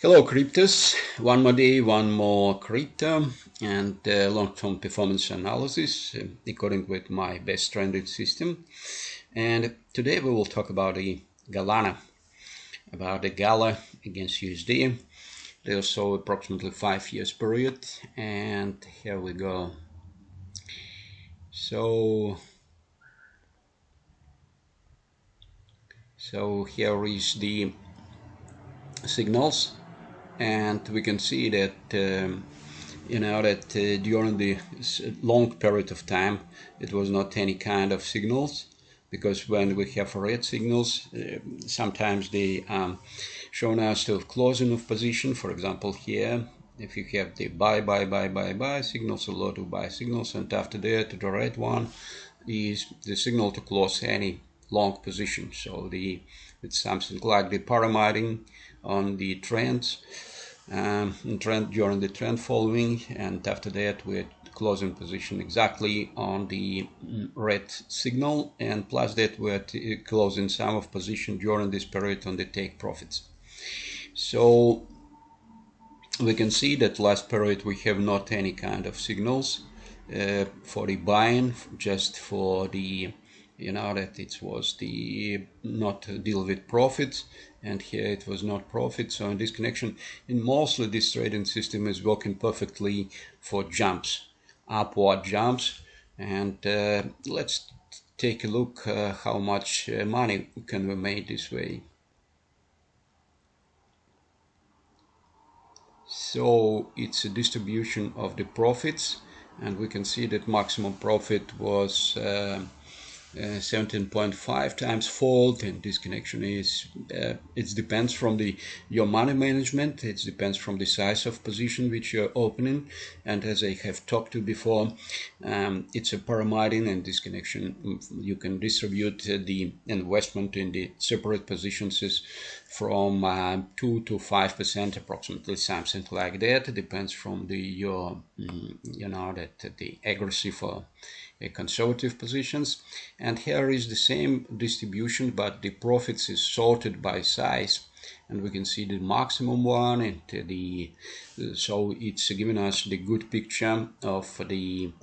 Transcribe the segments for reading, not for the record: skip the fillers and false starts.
Hello cryptos, one more day, one more crypto and long-term performance analysis according with my best trended system. And today we will talk about the GALA, about the GALA against USD. There's also approximately 5 years period, and here we go. So here is the signals, and we can see that during the long period of time it was not any kind of signals, because when we have red signals, sometimes they shown us to closing of position. For example, here if you have the buy signals, a lot of buy signals, and after that the red one is the signal to close any long position. So it's something like the pyramiding on the trends, during the trend following, and after that we're closing position exactly on the red signal, and plus that we're closing some of position during this period on the take profits. So we can see that last period we have not any kind of signals for the buying, just for the that it was the not deal with profits, and here it was not profit. So in this connection, in mostly this trading system is working perfectly for jumps, upward jumps. And let's take a look how much money can we make this way. So it's a distribution of the profits, and we can see that maximum profit was 17.5 times fold, and this connection is it depends from your money management. It depends from the size of position which you're opening, and as I have talked to before, it's a pyramiding, and this connection you can distribute the investment in the separate positions is from 2 to 5% approximately, something like that. It depends from your the accuracy for conservative positions. And here is the same distribution, but the profits is sorted by size, and we can see the maximum one, and so it's giving us the good picture of the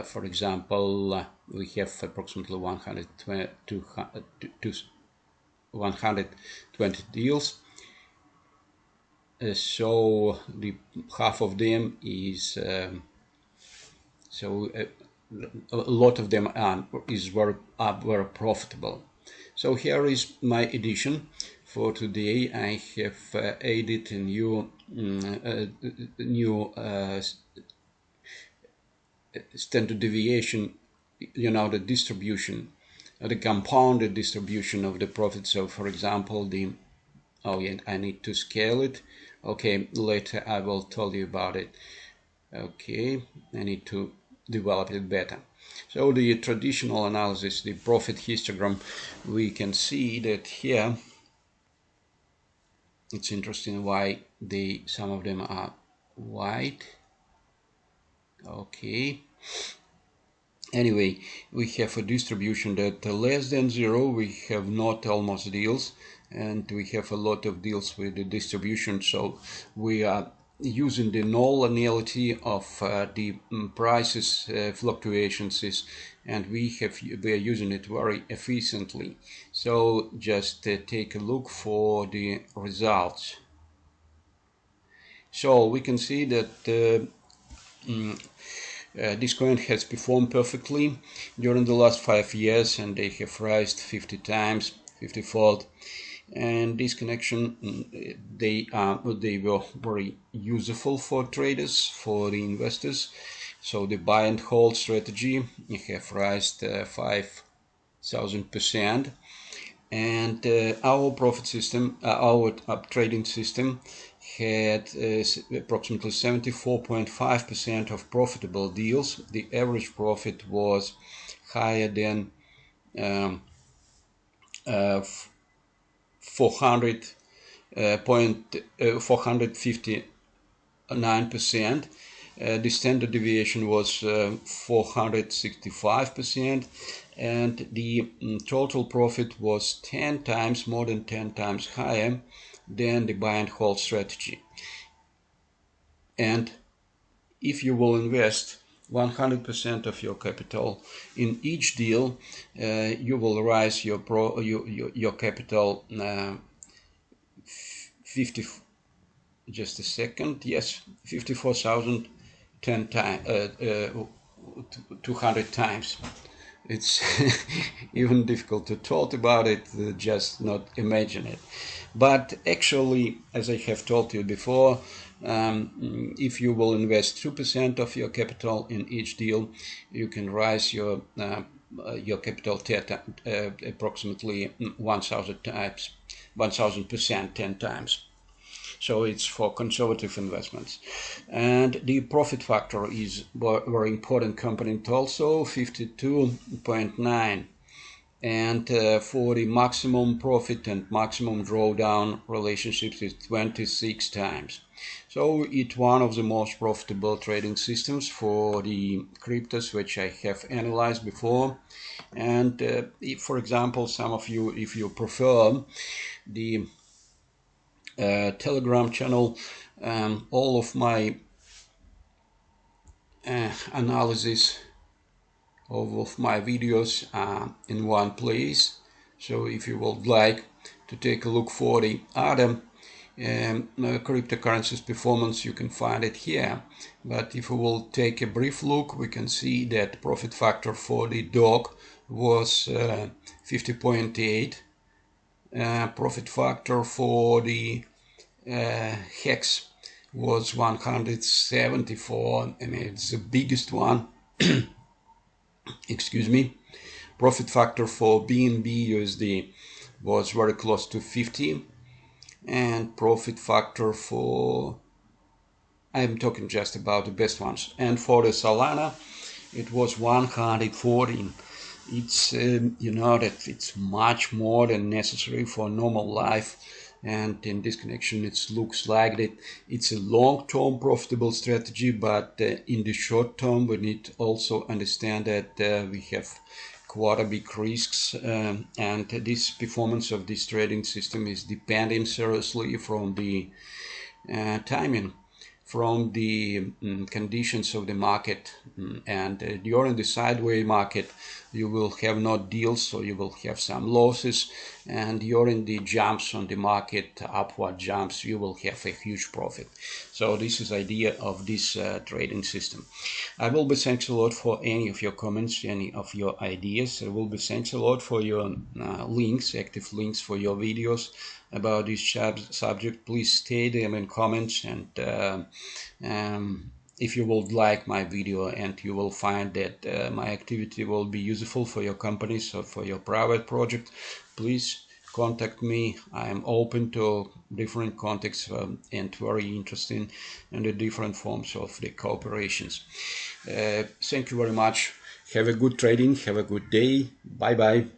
for example, we have approximately 120 deals. So the half of them is a lot of them is very profitable. So here is my addition for today. I have added a new standard deviation, the distribution, the compounded distribution of the profit. So for example, I need to scale it. Okay, later I will tell you about it. Okay, I need to develop it better. So the traditional analysis, the profit histogram, we can see that here it's interesting why some of them are white. Okay, anyway, we have a distribution that less than 0 we have not almost deals, and we have a lot of deals with the distribution. So we are using the non-linearity of the prices fluctuations and we are using it very efficiently. So just take a look for the results. So we can see that this coin has performed perfectly during the last 5 years, and they have risen 50 times, 50-fold. And this connection, they were very useful for traders, for the investors. So the buy and hold strategy have risen 5,000%, and our profit system, our trading system, had approximately 74.5% of profitable deals. The average profit was higher than 459%. The standard deviation was 465%, and the total profit was 10 times, more than 10 times higher than the buy and hold strategy. And if you will invest 100% of your capital in each deal, you will raise your capital 54,000 200 times. It's even difficult to talk about it, just not imagine it. But actually, as I have told you before, if you will invest 2% of your capital in each deal, you can raise your capital approximately 1,000 times, 1,000%, 10 times. So it's for conservative investments. And the profit factor is a very important component also, 52.9. And for the maximum profit and maximum drawdown relationships is 26 times. So it's one of the most profitable trading systems for the cryptos which I have analyzed before. And if, for example, some of you, if you prefer the Telegram channel, all of my analysis of my videos in one place. So if you would like to take a look for the other cryptocurrencies performance, you can find it here. But if we will take a brief look, we can see that profit factor for the dog was 50.8. Profit factor for the hex was 174, and it's the biggest one. Excuse me. Profit factor for BNB USD was very close to 50, and profit factor for, I'm talking just about the best ones, and for the Solana it was 114. It's you know that it's much more than necessary for normal life, and in this connection it looks like that it's a long-term profitable strategy, but in the short term we need to also understand that we have quite a big risks, and this performance of this trading system is depending seriously from the timing, from the conditions of the market, and during the sideways market you will have no deals, so you will have some losses, and during the jumps on the market, upward jumps, you will have a huge profit. So this is the idea of this trading system. I will be thanks a lot for any of your comments, any of your ideas. I will be thanks a lot for your links, active links for your videos about this subject. Please state them in comments, and if you would like my video and you will find that my activity will be useful for your companies or for your private project, please contact me. I am open to different contacts and very interesting in the different forms of the cooperations. Thank you very much. Have a good trading. Have a good day. Bye bye.